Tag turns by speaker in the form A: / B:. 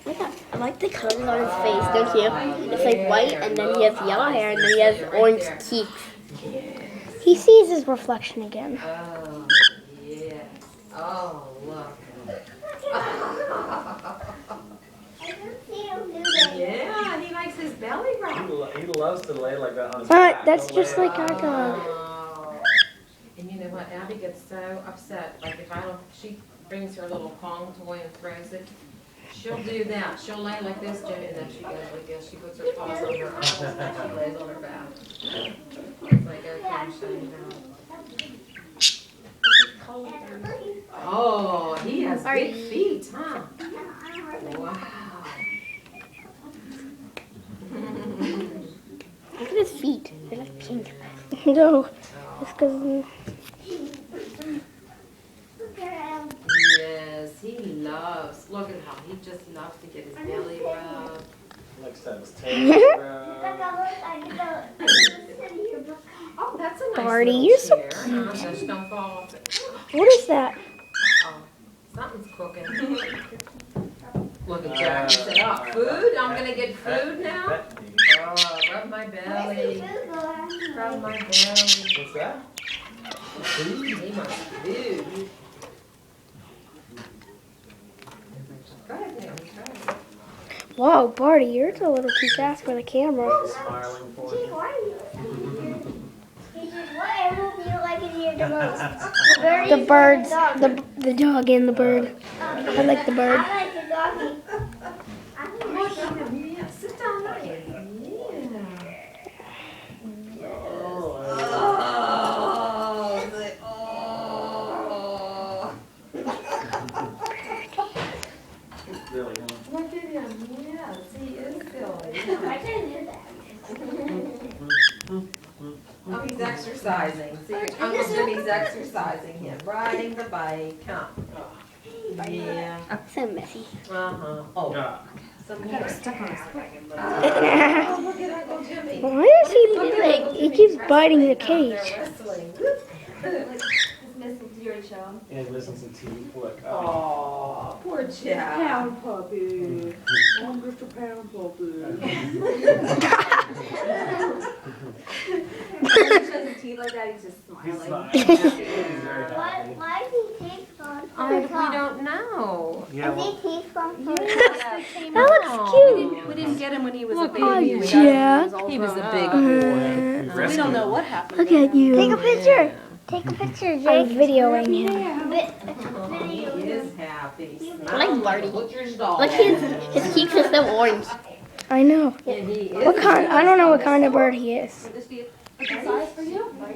A: I like the colors on his face, don't you? It's like white, and then he has yellow hair, and then he has orange teeth.
B: He sees his reflection again.
C: Oh, yeah. Oh, look. Yeah, he likes his belly rub.
D: He loves to lay like that on his back.
B: That's just like our dog.
C: Oh. And you know what? Abby gets so upset. Like if she brings her little Pong toy and throws it. She'll do that. She'll lay like this, Jimmy, and then she goes like this. She puts her paws on her arms and then she lays on her back. It's like, okay, I'm shutting down. Oh, he has big feet, huh? Wow.
A: Look at his feet. They're like pink.
B: No, it's because
C: Yes, he loves. Look at how he just loves to get his belly rubbed.
D: Likes to have his tail rubbed.
C: Oh, that's a nice
B: Bardy,
C: little
B: you're so
C: chair. Just don't fall off it.
B: what is that?
C: Oh, something's cooking. Look at Jack. He said, oh, food? I'm going to get food now? Oh, rub my belly. Rub my belly.
D: What's that? Food?
C: He wants food. Go ahead, Naomi, try it.
B: Whoa, Bardy, you're a little too fast for the camera.
D: Smiling for you.
E: What animal do you like in here the most?
B: The birds, the dog and the bird. I like the bird.
E: I like the doggy.
C: Yeah, sit down right here. Yeah.
D: Really, huh?
C: Look at him. Yes, he is silly.
E: I didn't do that.
C: Oh, he's exercising. See, Uncle Jimmy's exercising him, riding the bike. Huh? Yeah.
A: So messy.
C: Uh-huh. Oh.
D: Yeah.
C: Some more stuck on his foot. Oh, look at Uncle Jimmy.
B: Why is he keeps biting the cage?
C: They're wrestling.
D: Yeah, he listens to TV. Look.
C: Oh, poor Jack.
F: Pound puppy. Oh, Mr. Pound puppy. He doesn't teeth like that, he's just
D: He's
F: smiling.
D: He's very happy.
E: Why is he teeth gone?
C: We don't know.
D: Yeah,
E: Is
D: well,
E: he teeth gone?
B: That looks cute.
F: We didn't get him when he was a
C: Look,
F: baby.
B: oh,
F: We got him when
B: Jack.
F: he was a big
D: we
F: boy.
D: rescued
F: We don't know
D: him.
F: what happened.
B: Look at you.
E: Take a picture. Take a picture,
B: I'm
E: Jake.
B: videoing him.
C: He is happy.
A: I like Bardy.
C: Butcher's dog.
A: Look, his cheeks are so orange.
B: I know.
C: And he is
B: What kind? I don't know what kind of bird he is.
F: Would this be a good size for you?